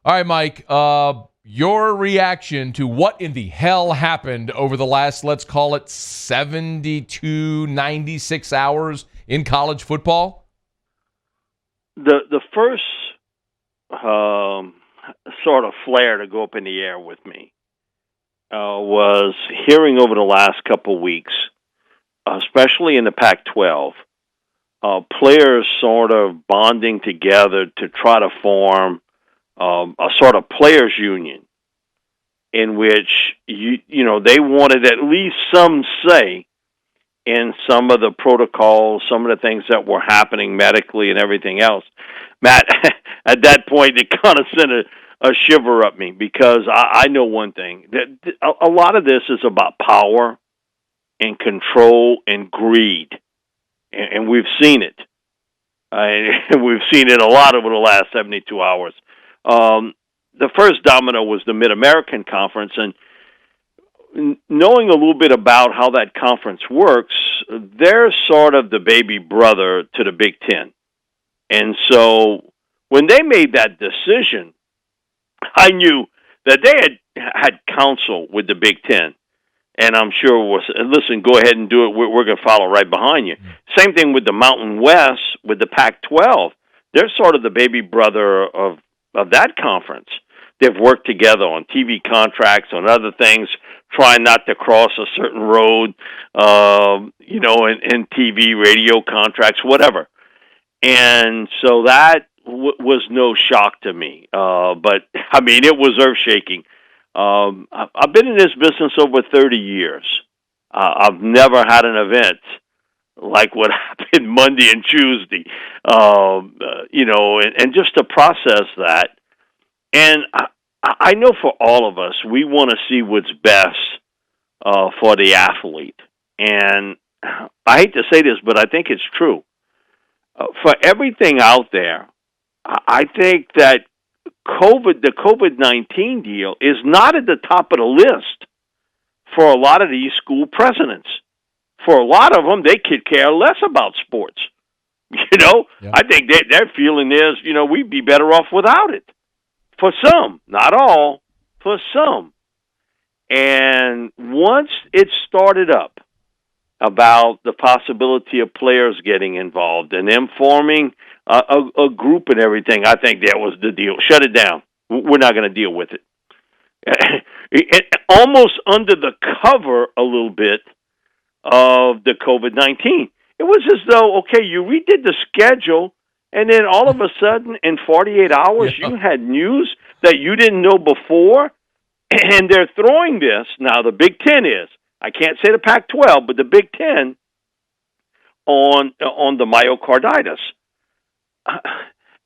All right, Mike, your reaction to what in the hell happened over the last, let's call it 72, 96 hours in college football? The first sort of flare to go up in the air with me was hearing over the last couple of weeks, especially in the Pac-12, players sort of bonding together to try to form a sort of players union in which they wanted at least some say in some of the protocols, some of the things that were happening medically and everything else. Matt, at that point, it kind of sent a shiver up me because I know one thing, that a lot of this is about power and control and greed, and we've seen it. We've seen it a lot over the last 72 hours. The first domino was the Mid-American Conference, and knowing a little bit about how that conference works, they're sort of the baby brother to the Big Ten. And so when they made that decision, I knew that they had counsel with the Big Ten. And I'm sure was, listen, go ahead and do it. We're going to follow right behind you. Same thing with the Mountain West, with the Pac-12. They're sort of the baby brother of that conference. They've worked together on TV contracts, on other things, trying not to cross a certain road, in TV, radio contracts, whatever. And so that was no shock to me. But, I mean, it was earth-shaking. I've been in this business over 30 years. I've never had an event like what happened Monday and Tuesday, and just to process that. And I know for all of us, we want to see what's best for the athlete. And I hate to say this, but I think it's true. For everything out there, I think that the COVID-19 deal is not at the top of the list for a lot of these school presidents. For a lot of them, they could care less about sports. Yeah. I think their feeling is, we'd be better off without it. For some, not all, for some. And once it started up about the possibility of players getting involved and them forming a group and everything, I think that was the deal. Shut it down. We're not going to deal with it. Almost under the cover a little bit of the COVID-19. It was as though, okay, you redid the schedule, and then all of a sudden, in 48 hours, you had news that you didn't know before, and they're throwing this. Now, the Big Ten is. I can't say the Pac-12, but the Big Ten on the myocarditis.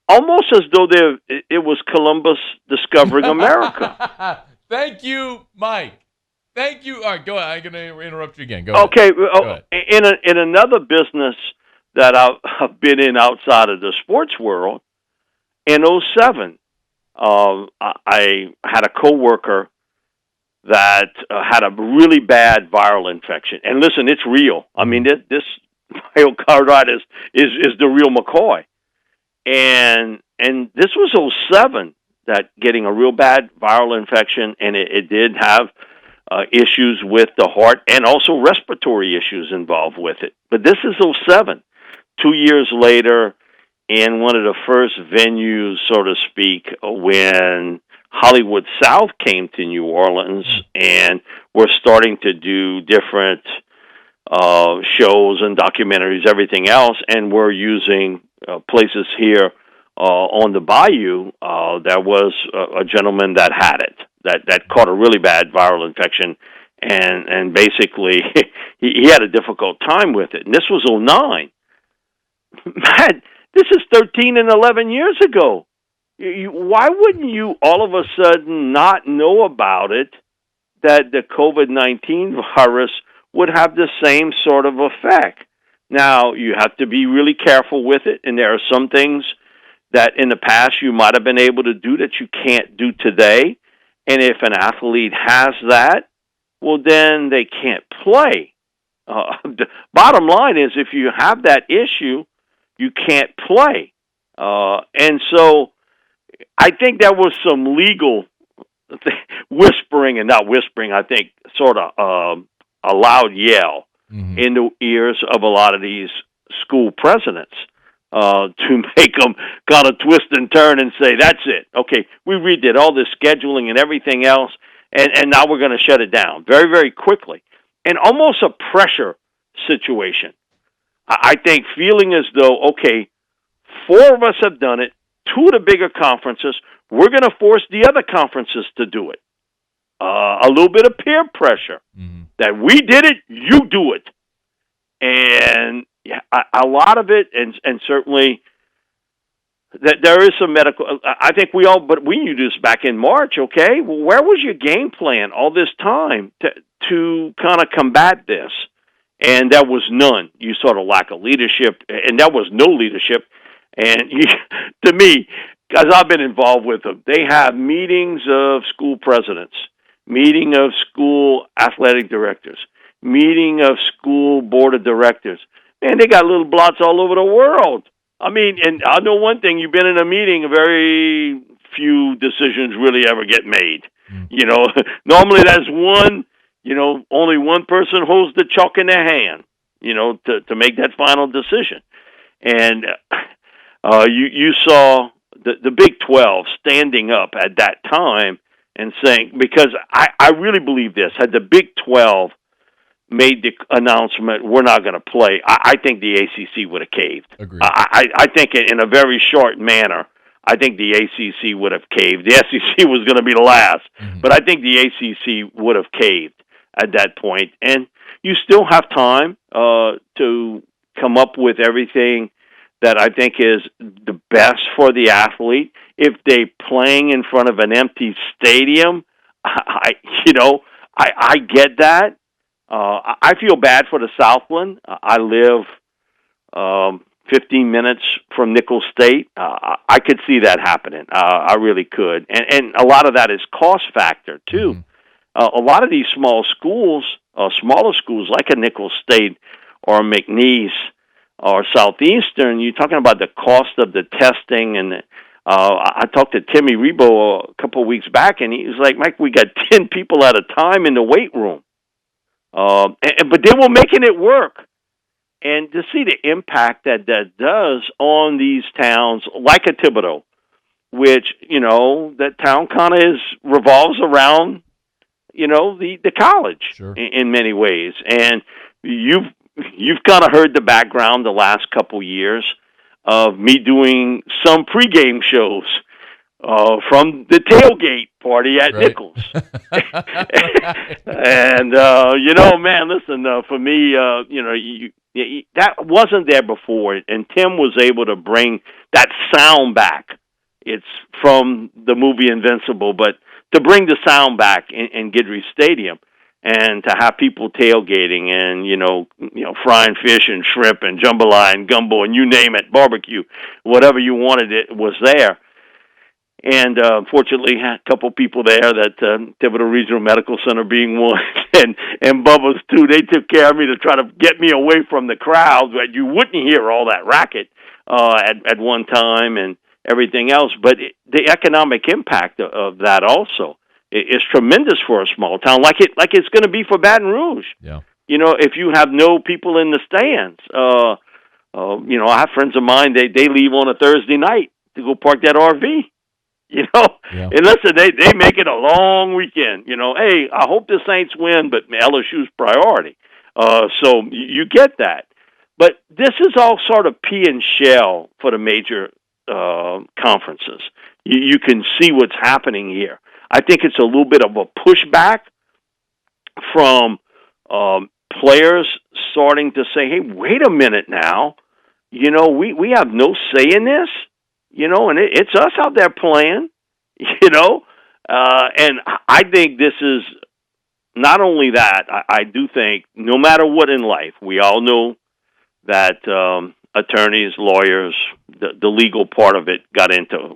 Almost as though it was Columbus discovering America. Thank you, Mike. Thank you. All right, go ahead. I'm going to interrupt you again. Go ahead. Okay. In another business that I've been in outside of the sports world, in 2007, I had a coworker that had a really bad viral infection. And listen, it's real. I mean, this myocarditis is the real McCoy. And this was 2007, that getting a real bad viral infection, and it did have issues with the heart and also respiratory issues involved with it. But this is 2007. 2 years later, in one of the first venues, so to speak, when Hollywood South came to New Orleans and we're starting to do different shows and documentaries, everything else, and we're using places here on the bayou. There was a gentleman that had it, that caught a really bad viral infection, and basically he had a difficult time with it. And this was 2009. Man, this is 13 and 11 years ago. Why wouldn't you all of a sudden not know about it, that the COVID-19 virus would have the same sort of effect? Now, you have to be really careful with it, and there are some things that in the past you might have been able to do that you can't do today. And if an athlete has that, well, then they can't play. The bottom line is, if you have that issue, you can't play. And so I think there was some legal whispering, and not whispering, I think sort of a loud yell in the ears of a lot of these school presidents to make them kind of twist and turn and say, that's it. Okay, we redid all this scheduling and everything else, and now we're going to shut it down very, very quickly. And almost a pressure situation. I think feeling as though, okay, 4 of us have done it, 2 of the bigger conferences, we're going to force the other conferences to do it. A little bit of peer pressure that we did it, you do it. And a lot of it, and certainly that there is some medical, I think but we knew this back in March, okay? Well, where was your game plan all this time to kind of combat this? And there was none. You saw the lack of leadership, and there was no leadership. And to me, because I've been involved with them, they have meetings of school presidents, meeting of school athletic directors, meeting of school board of directors. Man, they got little blots all over the world. I mean, and I know one thing, you've been in a meeting, very few decisions really ever get made. You know, normally there's one, only one person holds the chalk in their hand, to make that final decision. And you saw the Big 12 standing up at that time and saying, because I really believe this, had the Big 12 made the announcement, we're not going to play, I think the ACC would have caved. Agreed. I think in a very short manner, I think the ACC would have caved. The SEC was going to be the last, but I think the ACC would have caved at that point. And you still have time to come up with everything that I think is the best for the athlete. If they playing in front of an empty stadium, I get that. I feel bad for the Southland. I live 15 minutes from Nicholls State. I could see that happening. I really could. And a lot of that is cost factor, too. A lot of these smaller schools like a Nicholls State or McNeese or Southeastern, you're talking about the cost of the testing. And I talked to Timmy Rebo a couple of weeks back, and he was like, Mike, we got 10 people at a time in the weight room. But they were making it work. And to see the impact that does on these towns like a Thibodaux, which, that town kind of revolves around, the college. Sure. in many ways. And you've kind of heard the background the last couple years of me doing some pregame shows from the tailgate party at Nicholls. And, man, listen, for me, that wasn't there before. And Tim was able to bring that sound back. It's from the movie Invincible, but to bring the sound back in Guidry Stadium and to have people tailgating and, frying fish and shrimp and jambalaya and gumbo and you name it, barbecue, whatever you wanted, it was there. And fortunately, had a couple people there that Thibodaux Regional Medical Center being one, and Bubba's too. They took care of me to try to get me away from the crowd. But you wouldn't hear all that racket at one time and everything else. But the economic impact of that also is tremendous for a small town, like it's going to be for Baton Rouge. Yeah. If you have no people in the stands, I have friends of mine. They leave on a Thursday night to go park that RV. And listen, they make it a long weekend. Hey, I hope the Saints win, but LSU's priority. So you get that. But this is all sort of pea and shell for the major conferences. You can see what's happening here. I think it's a little bit of a pushback from players starting to say, hey, wait a minute now. We have no say in this. And it's us out there playing, and I think this is not only that, I do think no matter what in life, we all know that attorneys, lawyers, the legal part of it got into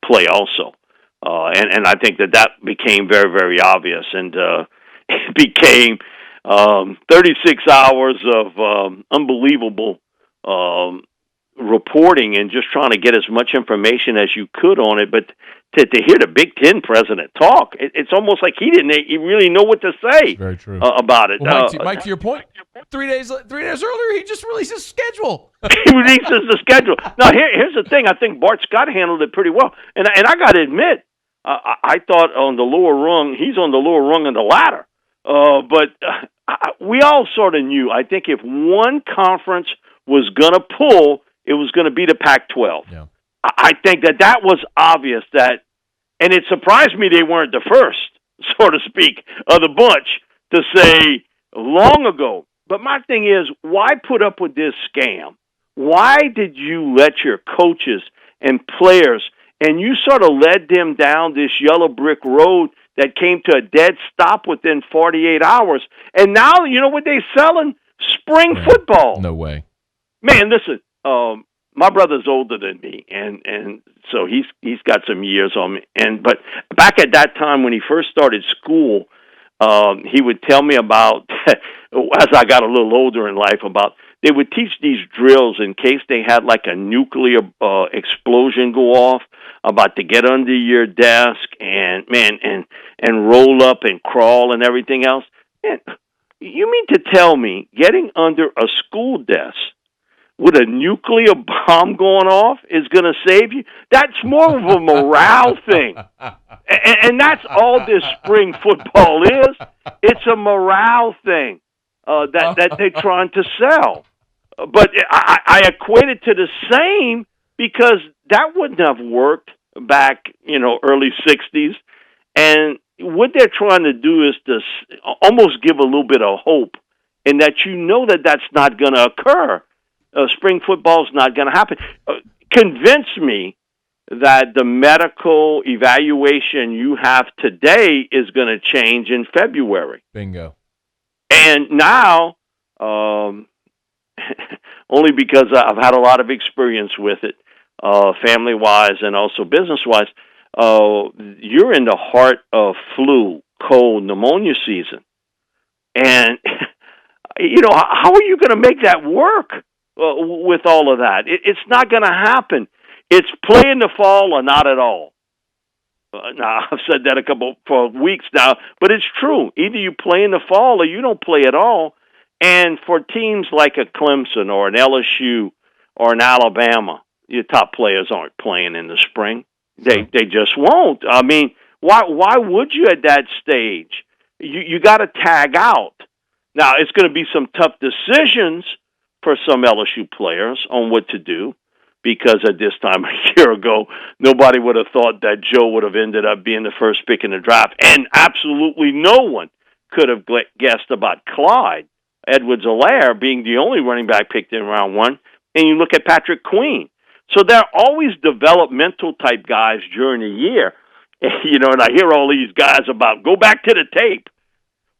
play also. And I think that became very, very obvious, and it became 36 hours of unbelievable reporting and just trying to get as much information as you could on it. But to hear the Big Ten president talk, it's almost like he didn't really know what to say. Very true. About it. Well, Mike, to your point, 3 days earlier, he just released his schedule. He releases the schedule. Now, here's the thing. I think Bart Scott handled it pretty well. And I got to admit, I thought on the lower rung, he's on the lower rung of the ladder. But we all sort of knew. I think if one conference was going to pull, it was going to be the Pac-12. Yeah. I think that was obvious and it surprised me they weren't the first, so to speak, of the bunch to say long ago. But my thing is, why put up with this scam? Why did you let your coaches and players, and you sort of led them down this yellow brick road that came to a dead stop within 48 hours? And now, you know what they're selling? Spring football. No way. Man, listen, my brother's older than me, and so he's got some years on me. But back at that time when he first started school, he would tell me about, as I got a little older in life, about they would teach these drills in case they had like a nuclear explosion go off, about to get under your desk and roll up and crawl and everything else. Man, you mean to tell me getting under a school desk with a nuclear bomb going off is going to save you? That's more of a morale thing. And that's all this spring football is. It's a morale thing that they're trying to sell. But I equate it to the same because that wouldn't have worked back, early 60s. And what they're trying to do is to almost give a little bit of hope in that that's not going to occur. Spring football is not going to happen. Convince me that the medical evaluation you have today is going to change in February. Bingo. And now, only because I've had a lot of experience with it, family-wise and also business-wise, you're in the heart of flu, cold, pneumonia season. And, how are you going to make that work? With all of that, it's not going to happen. It's play in the fall or not at all. Now, I've said that for weeks now, but it's true. Either you play in the fall or you don't play at all. And for teams like a Clemson or an LSU or an Alabama, your top players aren't playing in the spring. They just won't. I mean, why would you at that stage? You got to tag out. Now, it's going to be some tough decisions for some LSU players on what to do, because at this time a year ago, nobody would have thought that Joe would have ended up being the first pick in the draft, and absolutely no one could have guessed about Clyde Edwards-Helaire being the only running back picked in round one, and you look at Patrick Queen. So there are always developmental type guys during the year, and I hear all these guys about, go back to the tape.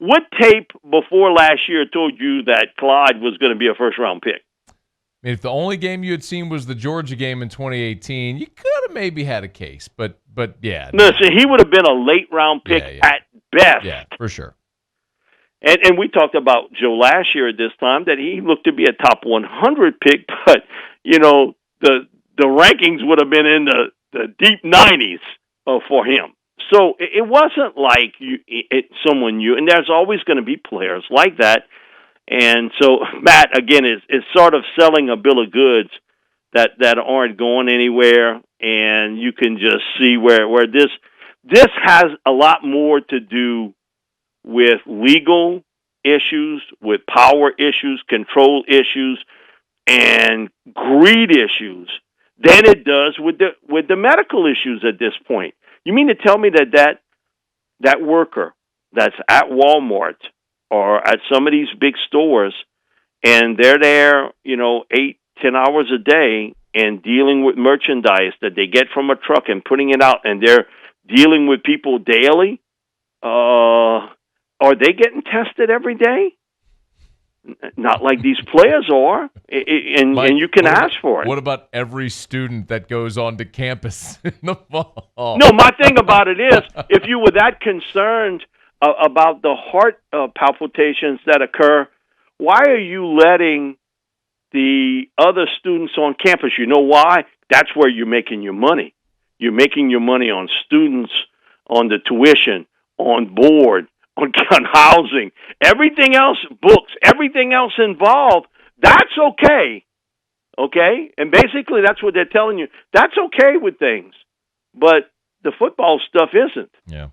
What tape before last year told you that Clyde was going to be a first-round pick? I mean, if the only game you had seen was the Georgia game in 2018, you could have maybe had a case. But yeah. Listen, he would have been a late-round pick at best. Yeah, for sure. And we talked about Joe last year at this time, that he looked to be a top 100 pick, but, the rankings would have been in the deep 90s for him. So it wasn't like someone new, and there's always going to be players like that. And so Matt, again, is sort of selling a bill of goods that aren't going anywhere, and you can just see where this has a lot more to do with legal issues, with power issues, control issues, and greed issues than it does with the medical issues at this point. You mean to tell me that worker that's at Walmart or at some of these big stores, and they're there, 8-10 hours a day and dealing with merchandise that they get from a truck and putting it out, and they're dealing with people daily? Are they getting tested every day? Not like these players are, and you can ask for it. What about every student that goes onto campus in the fall? No, my thing about it is, if you were that concerned about the heart palpitations that occur, why are you letting the other students on campus. You know why? That's where you're making your money. You're making your money on students, on the tuition, on board, on housing, everything else, books, everything else involved. That's okay. Okay? And basically that's what they're telling you. That's okay with things. But the football stuff isn't. Yeah.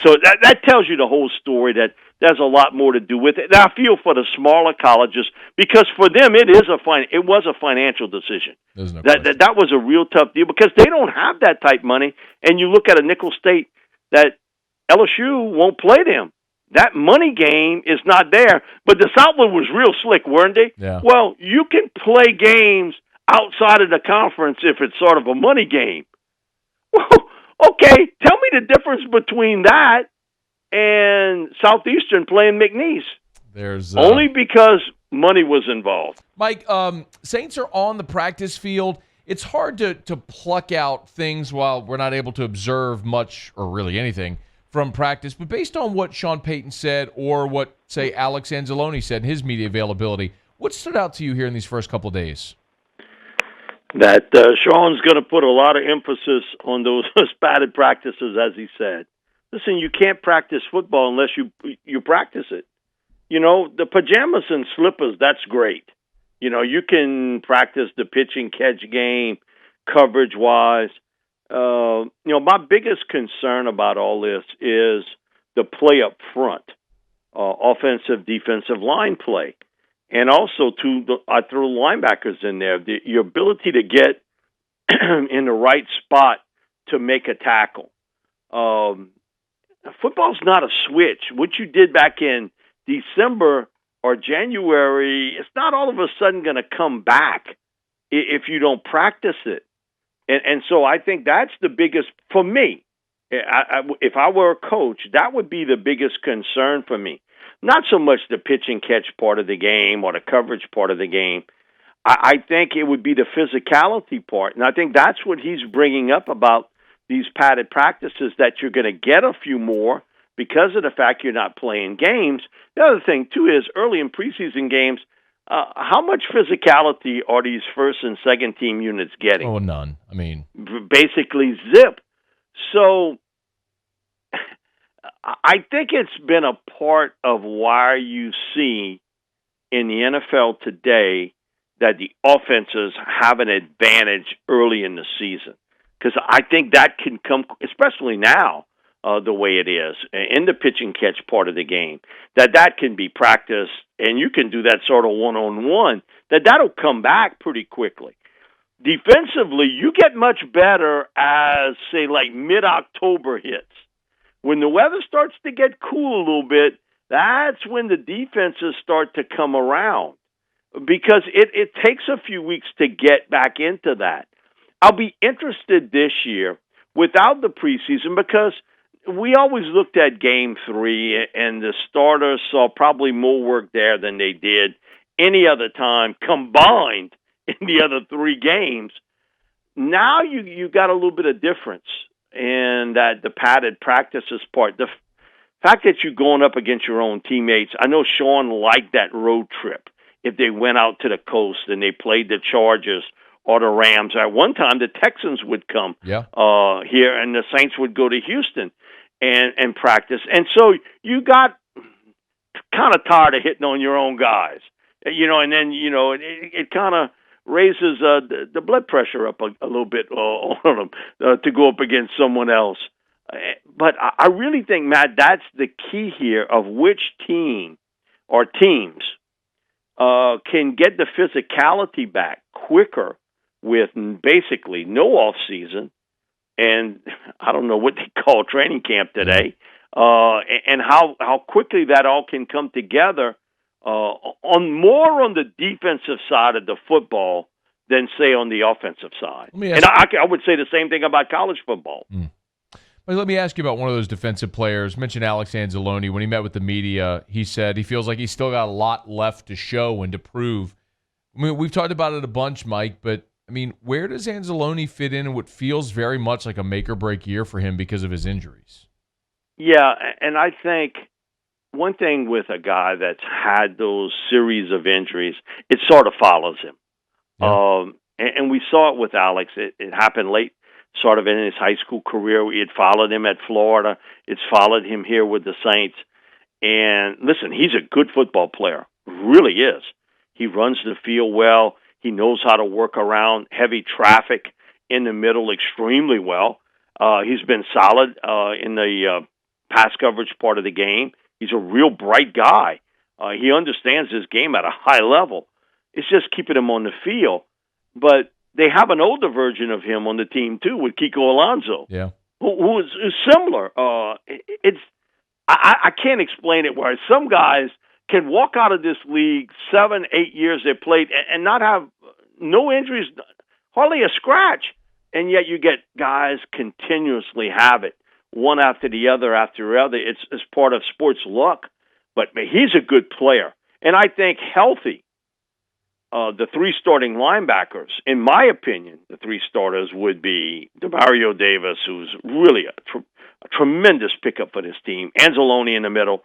So that tells you the whole story, that there's a lot more to do with it. And I feel for the smaller colleges, because for them it was a financial decision. There's no that was a real tough deal, because they don't have that type money. And you look at a nickel state that LSU won't play them. That money game is not there. But the Southland was real slick, weren't they? Yeah. Well, you can play games outside of the conference if it's sort of a money game. Well, okay, tell me the difference between that and Southeastern playing McNeese. There's only because money was involved. Mike, Saints are on the practice field. It's hard to pluck out things while we're not able to observe much or really anything from practice. But based on what Sean Payton said, or what, say, Alex Anzalone said in his media availability, what stood out to you here in these first couple of days? That Sean's going to put a lot of emphasis on those padded practices, as he said. Listen, you can't practice football unless you practice it. You know, the pajamas and slippers, that's great. You know, you can practice the pitch and catch game coverage-wise. You know, my biggest concern about all this is the play up front, offensive, defensive line play. And also, I throw linebackers in there. Your ability to get in the right spot to make a tackle. Football's not a switch. What you did back in December or January, it's not all of a sudden going to come back if you don't practice it. And so I think that's the biggest, for me, if I were a coach, that would be the biggest concern for me. Not so much the pitch and catch part of the game or the coverage part of the game. I think it would be the physicality part. And I think that's what he's bringing up about these padded practices, that you're going to get a few more because of the fact you're not playing games. The other thing, too, is early in preseason games, how much physicality are these first and second team units getting? Oh, none. I mean, basically zip. So I think it's been a part of why you see in the NFL today that the offenses have an advantage early in the season. Because I think that can come, especially now, the way it is, in the pitch and catch part of the game, that can be practiced, and you can do that sort of one-on-one, that'll come back pretty quickly. Defensively, you get much better as, say, like mid-October hits. When the weather starts to get cool a little bit, that's when the defenses start to come around, because it takes a few weeks to get back into that. I'll be interested this year without the preseason, because we always looked at Game 3, and the starters saw probably more work there than they did any other time combined in the other 3 games. Now you got a little bit of difference in that the padded practices part. The fact that you're going up against your own teammates, I know Sean liked that road trip. If they went out to the coast and they played the Chargers or the Rams. At one time, the Texans would come here, and the Saints would go to Houston and practice. And so you got kind of tired of hitting on your own guys, you know, and then, you know, it kind of raises the blood pressure up a little bit on them to go up against someone else. But I really think, Matt, that's the key here of which team or teams can get the physicality back quicker with basically no off season, and I don't know what they call training camp today, and how quickly that all can come together on the defensive side of the football than, say, on the offensive side. And I would say the same thing about college football. Let me ask you about one of those defensive players. Mentioned Alex Anzalone. When he met with the media, he said he feels like he's still got a lot left to show and to prove. I mean, we've talked about it a bunch, Mike, but I mean, where does Anzalone fit in what feels very much like a make-or-break year for him because of his injuries? Yeah, and I think one thing with a guy that's had those series of injuries, it sort of follows him. Yeah. And we saw it with Alex. It happened late, sort of in his high school career. It followed him at Florida. It's followed him here with the Saints. And listen, he's a good football player. Really is. He runs the field well. He knows how to work around heavy traffic in the middle extremely well. He's been solid in the pass coverage part of the game. He's a real bright guy. He understands his game at a high level. It's just keeping him on the field. But they have an older version of him on the team, too, with Kiko Alonso, Yeah. who is similar. I can't explain it, where some guys can walk out of this league 7, 8 years they played and not have no injuries, hardly a scratch. And yet you get guys continuously have it, one after the other after the other. It's part of sports luck. But he's a good player. And I think healthy, the three starting linebackers, in my opinion, the three starters would be DeMario Davis, who's really a tremendous pickup for this team, Anzalone in the middle,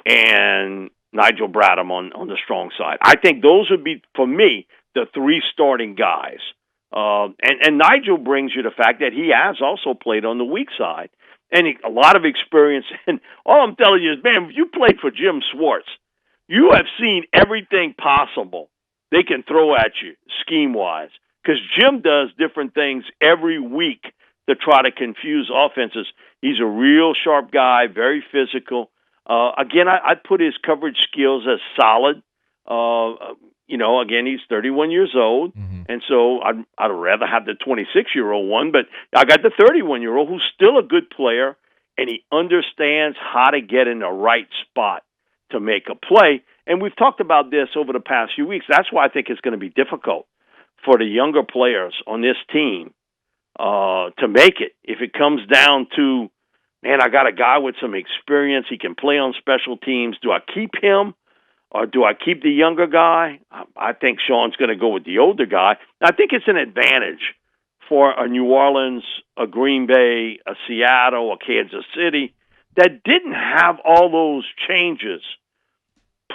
and Nigel Bradham on the strong side. I think those would be, for me, the three starting guys. And Nigel brings you the fact that he has also played on the weak side, and a lot of experience. And all I'm telling you is, man, if you played for Jim Schwartz, you have seen everything possible they can throw at you scheme-wise, because Jim does different things every week to try to confuse offenses. He's a real sharp guy, very physical. Again, I'd put his coverage skills as solid. Again, he's 31 years old, and so I'd rather have the 26-year-old one, but I got the 31-year-old who's still a good player, and he understands how to get in the right spot to make a play. And we've talked about this over the past few weeks. That's why I think it's going to be difficult for the younger players on this team to make it. If it comes down to, man, I got a guy with some experience, he can play on special teams. Do I keep him or do I keep the younger guy? I think Sean's going to go with the older guy. I think it's an advantage for a New Orleans, a Green Bay, a Seattle, a Kansas City that didn't have all those changes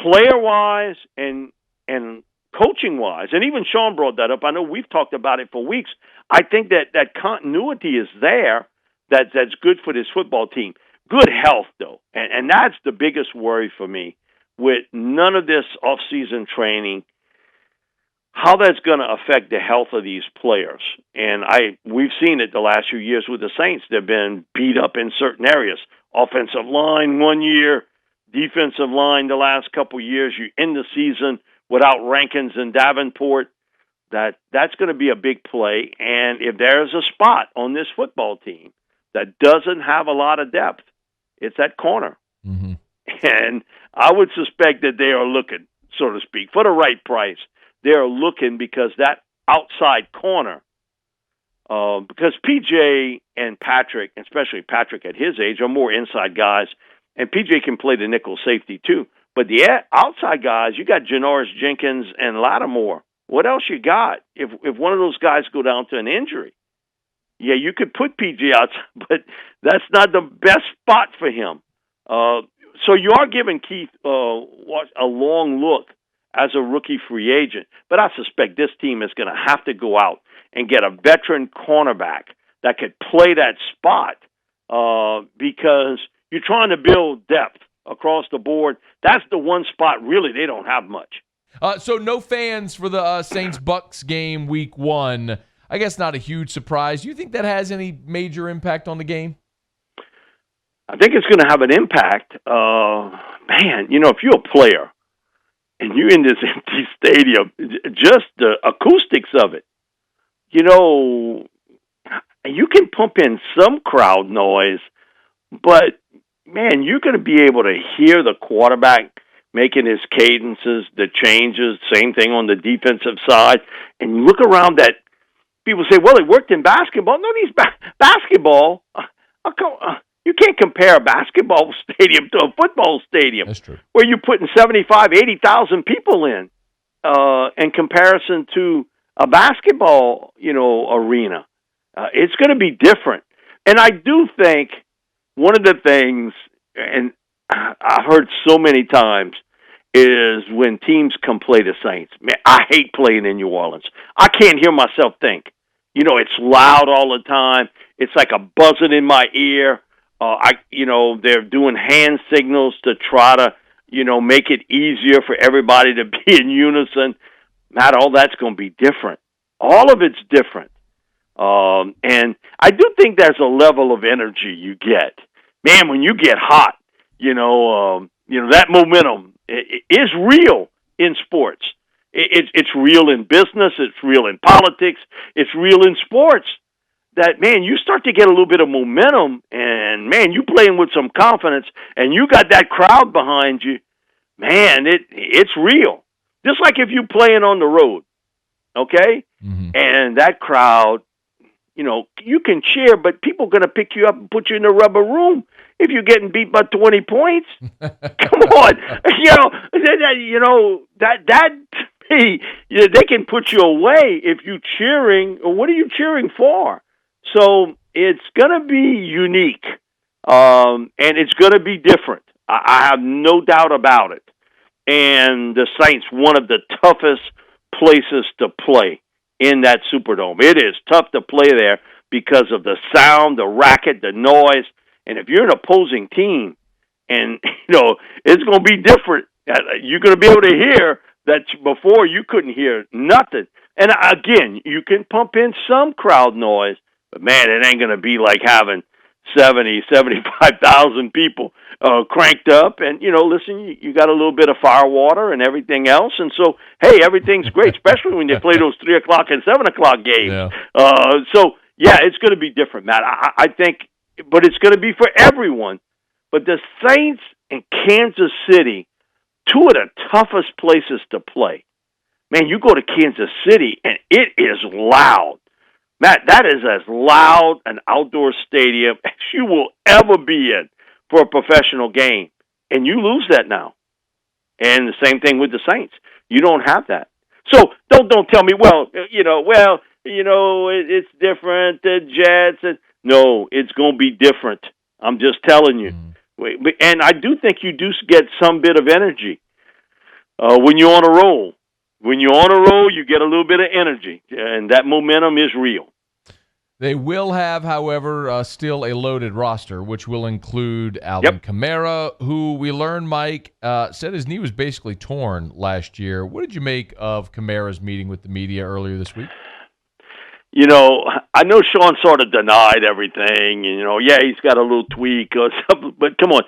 player-wise and coaching-wise. And even Sean brought that up. I know we've talked about it for weeks. I think that continuity is there that's good for this football team. Good health, though. And that's the biggest worry for me with none of this off-season training, how that's going to affect the health of these players. And we've seen it the last few years with the Saints. They've been beat up in certain areas. Offensive line 1 year, defensive line the last couple years. You end the season without Rankins and Davenport. That's going to be a big play. And if there's a spot on this football team that doesn't have a lot of depth, it's that corner. Mm-hmm. And I would suspect that they are looking, so to speak, for the right price. They are looking because that outside corner, because PJ and Patrick, especially Patrick at his age, are more inside guys, and PJ can play the nickel safety too. But the outside guys, you got Janoris Jenkins and Lattimore. What else you got? If one of those guys go down to an injury, yeah, you could put PJ out, but that's not the best spot for him. So you are giving Keith a long look as a rookie free agent. But I suspect this team is going to have to go out and get a veteran cornerback that could play that spot because you're trying to build depth across the board. That's the one spot, really, they don't have much. So no fans for the Saints-Bucks game week 1. I guess not a huge surprise. Do you think that has any major impact on the game? I think it's going to have an impact. Man, if you're a player and you're in this empty stadium, just the acoustics of it, you can pump in some crowd noise, but, man, you're going to be able to hear the quarterback making his cadences, the changes, same thing on the defensive side. And you look around that, people say, well, he worked in basketball. No, he's basketball. You can't compare a basketball stadium to a football stadium. That's true. Where you're putting 75, 80,000 people in comparison to a basketball, arena. It's going to be different. And I do think one of the things, and I've heard so many times is when teams come play the Saints. Man, I hate playing in New Orleans. I can't hear myself think. It's loud all the time. It's like a buzzing in my ear. They're doing hand signals to try to, make it easier for everybody to be in unison. Not all that's going to be different. All of it's different. And I do think there's a level of energy you get. Man, when you get hot, that momentum is real in sports. It's real in business. It's real in politics. It's real in sports. That, man, you start to get a little bit of momentum, and, man, you playing with some confidence, and you got that crowd behind you. Man, it's real. Just like if you playing on the road, okay? Mm-hmm. And that crowd, you can cheer, but people are going to pick you up and put you in the rubber room if you're getting beat by 20 points. Come on. They can put you away if you're cheering. What are you cheering for? So it's going to be unique, and it's going to be different. I have no doubt about it. And the Saints, one of the toughest places to play in that Superdome. It is tough to play there because of the sound, the racket, the noise. And if you're an opposing team, and, it's going to be different. You're going to be able to hear that before you couldn't hear nothing. And, again, you can pump in some crowd noise, but, man, it ain't going to be like having 75,000 people cranked up. And, listen, you got a little bit of fire water and everything else. And so, hey, everything's great, especially when they play those 3 o'clock and 7 o'clock games. Yeah. It's going to be different, Matt. I think, but it's going to be for everyone. But the Saints and Kansas City, two of the toughest places to play. Man, you go to Kansas City, and it is loud. Matt, that is as loud an outdoor stadium as you will ever be in for a professional game. And you lose that now. And the same thing with the Saints. You don't have that. So don't tell me, it's different, the Jets. No, it's going to be different. I'm just telling you. And I do think you do get some bit of energy when you're on a roll. When you're on a roll, you get a little bit of energy, and that momentum is real. They will have, however, still a loaded roster, which will include Alvin Kamara, who we learned, Mike, said his knee was basically torn last year. What did you make of Kamara's meeting with the media earlier this week? I know Sean sort of denied everything, and, he's got a little tweak or something, but come on.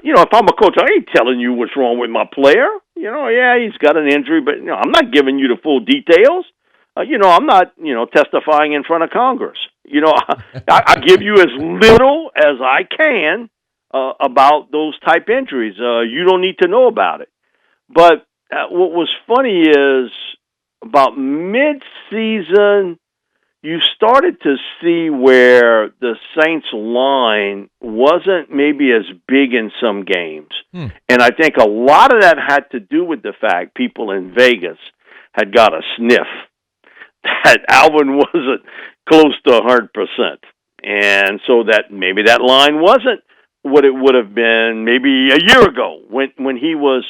If I'm a coach, I ain't telling you what's wrong with my player. He's got an injury, but, I'm not giving you the full details. I'm not, testifying in front of Congress. I give you as little as I can about those type injuries. You don't need to know about it. But what was funny is about mid-season, you started to see where the Saints line wasn't maybe as big in some games. And I think a lot of that had to do with the fact people in Vegas had got a sniff that Alvin wasn't close to 100%. And so that maybe that line wasn't what it would have been maybe a year ago when he was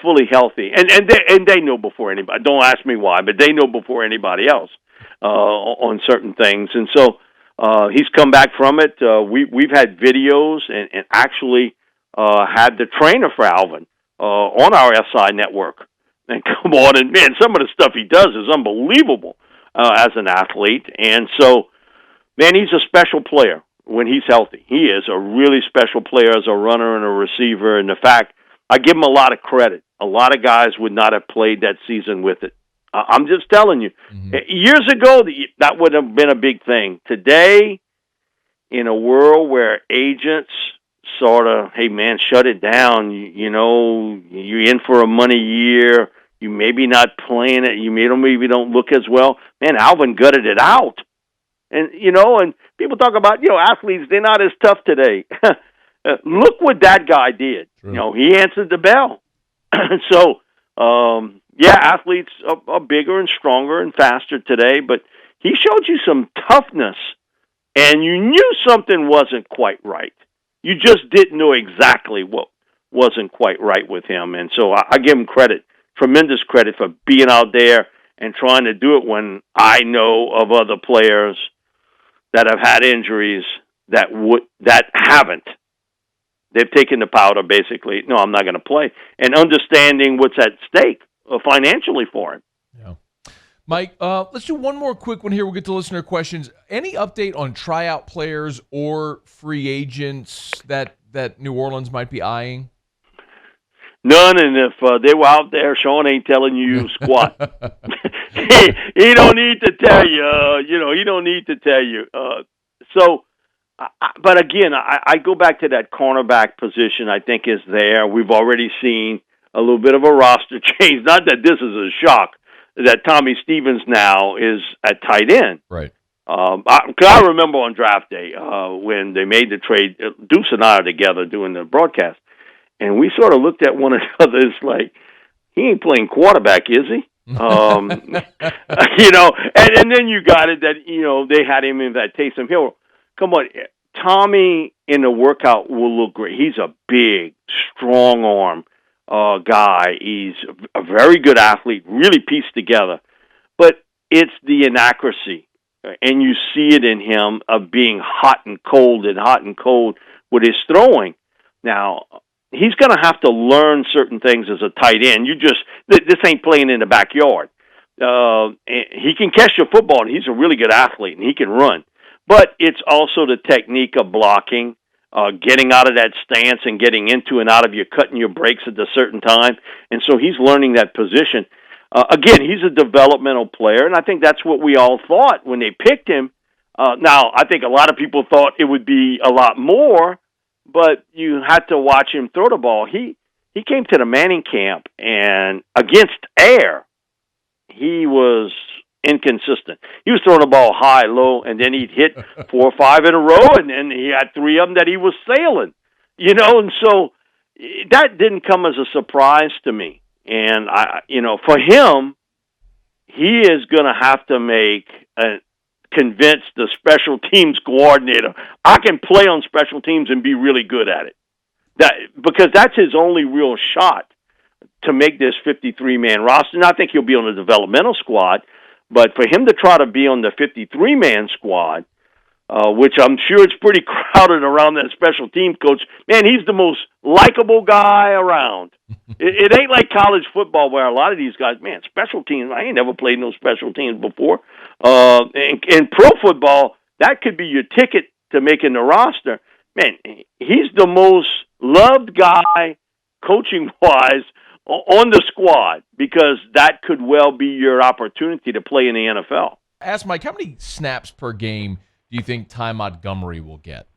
fully healthy. And they know before anybody. Don't ask me why, but they know before anybody else. On certain things, and so he's come back from it. We've had videos and actually had the trainer for Alvin on our SI network. And come on, and man, some of the stuff he does is unbelievable as an athlete. And so, man, he's a special player when he's healthy. He is a really special player as a runner and a receiver. And the fact, I give him a lot of credit. A lot of guys would not have played that season with it. I'm just telling you. Years ago, that would have been a big thing. Today, in a world where agents sort of, hey, man, shut it down. You're in for a money year. You maybe not playing it. You maybe don't look as well. Man, Alvin gutted it out. And, and people talk about, athletes, they're not as tough today. Look what that guy did. True. He answered the bell. So, athletes are bigger and stronger and faster today, but he showed you some toughness, and you knew something wasn't quite right. You just didn't know exactly what wasn't quite right with him. And so I give him credit, tremendous credit, for being out there and trying to do it when I know of other players that have had injuries that haven't. They've taken the powder, basically. No, I'm not going to play. And understanding what's at stake financially for him. Yeah. Mike, let's do one more quick one here. We'll get to listener questions. Any update on tryout players or free agents that New Orleans might be eyeing? None, and if they were out there, Sean ain't telling you squat. he don't need to tell you. He don't need to tell you. But again, I go back to that cornerback position. I think is there. We've already seen a little bit of a roster change. Not that this is a shock that Tommy Stevens now is at tight end. Right. I remember on draft day when they made the trade. Deuce and I are together doing the broadcast, and we sort of looked at one another. It's like, he ain't playing quarterback, is he? And then you got it that they had him in that Taysom Hill. Come on, Tommy in the workout will look great. He's a big, strong arm guy. He's a very good athlete, really pieced together. But it's the inaccuracy, and you see it in him of being hot and cold with his throwing. Now, he's going to have to learn certain things as a tight end. This ain't playing in the backyard. He can catch the football, and he's a really good athlete, and he can run. But it's also the technique of blocking, getting out of that stance and getting into and out of cutting your breaks at a certain time. And so he's learning that position. Again, he's a developmental player, and I think that's what we all thought when they picked him. Now, I think a lot of people thought it would be a lot more, but you had to watch him throw the ball. He came to the Manning camp, and against air, he was inconsistent. He was throwing the ball high, low, and then he'd hit 4 or 5 in a row, and then he had 3 of them that he was sailing. And so that didn't come as a surprise to me. And for him, he is going to have to convince the special teams coordinator, I can play on special teams and be really good at it. Because that's his only real shot to make this 53-man roster. And I think he'll be on the developmental squad, but for him to try to be on the 53-man squad, which I'm sure it's pretty crowded around that special team coach, man, he's the most likable guy around. It ain't like college football where a lot of these guys, man, special teams, I ain't never played no special teams before. In pro football, that could be your ticket to making the roster. Man, he's the most loved guy, coaching-wise, on the squad, because that could well be your opportunity to play in the NFL. Ask Mike, how many snaps per game do you think Ty Montgomery will get?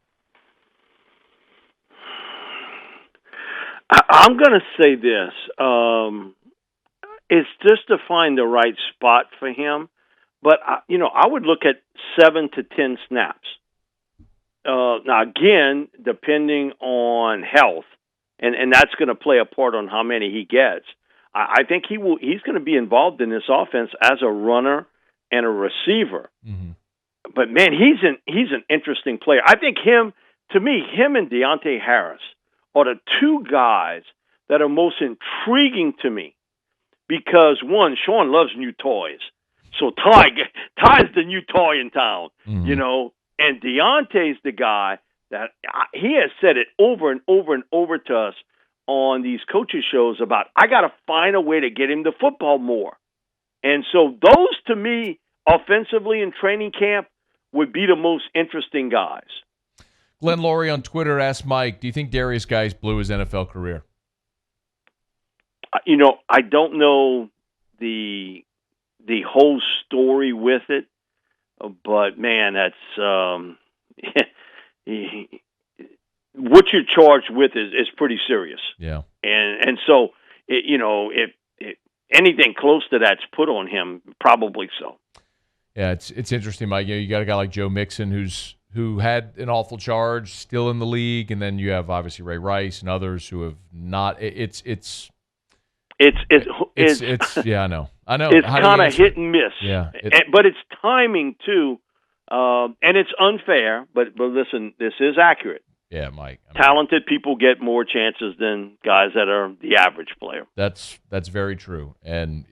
I'm going to say this. It's just to find the right spot for him. But, I would look at 7 to 10 snaps. Now, again, depending on health, and that's going to play a part on how many he gets. I think he's going to be involved in this offense as a runner and a receiver. Mm-hmm. But, man, he's an interesting player. I think him and Deontay Harris are the 2 guys that are most intriguing to me. Because, one, Sean loves new toys. So Ty's the new toy in town, mm-hmm. And Deontay's the guy that he has said it over and over and over to us on these coaches shows about, I got to find a way to get him the football more. And so those, to me, offensively in training camp, would be the most interesting guys. Glenn Laurie on Twitter asked Mike, do you think Darius Guice blew his NFL career? I don't know the whole story with it, but man, that's what you're charged with is pretty serious. Yeah, and so if anything close to that's put on him, probably so. Yeah, it's interesting, Mike. You got a guy like Joe Mixon who had an awful charge, still in the league, and then you have obviously Ray Rice and others who have not. It's yeah, I know. It's kind of hit and miss. Yeah, but it's timing too, and it's unfair. But listen, this is accurate. Yeah, Mike. Talented people get more chances than guys that are the average player. That's very true. And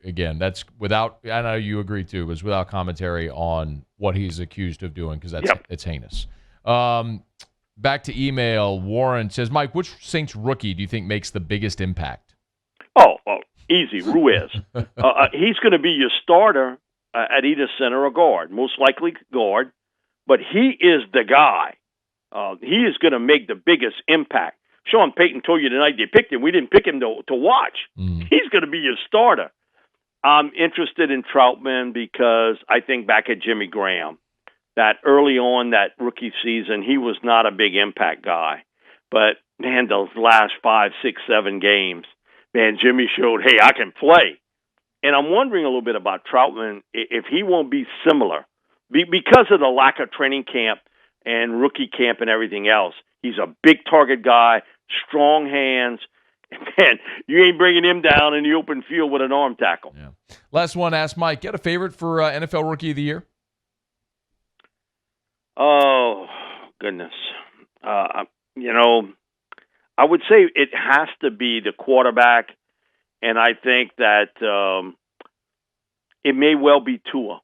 again, that's without, I know you agree too, was without commentary on what he's accused of doing, because it's heinous. Back to email, Warren says, Mike, which Saints rookie do you think makes the biggest impact? Oh, easy, Ruiz. He's going to be your starter at either center or guard, most likely guard, but he is the guy. He is going to make the biggest impact. Sean Payton told you tonight they picked him. We didn't pick him to watch. He's going to be your starter. I'm interested in Troutman because I think back at Jimmy Graham, that early on that rookie season, he was not a big impact guy. But, man, those last 5, 6, 7 games, man, Jimmy showed, hey, I can play. And I'm wondering a little bit about Troutman, if he won't be similar. Because of the lack of training camp and rookie camp and everything else. He's a big target guy, strong hands. Man, you ain't bringing him down in the open field with an arm tackle. Yeah. Last one, ask Mike, get a favorite for NFL Rookie of the Year? Oh, goodness. I would say it has to be the quarterback, and I think that it may well be Tua.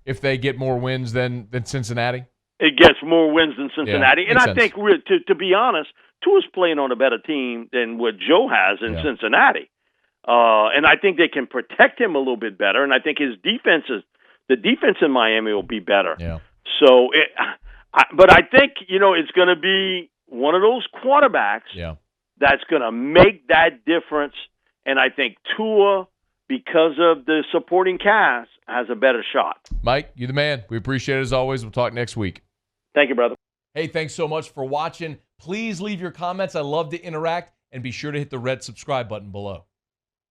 If they get more wins than Cincinnati? It gets more wins than Cincinnati. Yeah, and I sense. think, to be honest, Tua's playing on a better team than what Joe has in Cincinnati. And I think they can protect him a little bit better, and I think the defense in Miami will be better. Yeah. So, but I think, it's going to be one of those quarterbacks that's going to make that difference, and I think Tua, because of the supporting cast, has a better shot. Mike, you the man. We appreciate it as always. We'll talk next week. Thank you, brother. Hey, thanks so much for watching. Please leave your comments. I love to interact, and be sure to hit the red subscribe button below.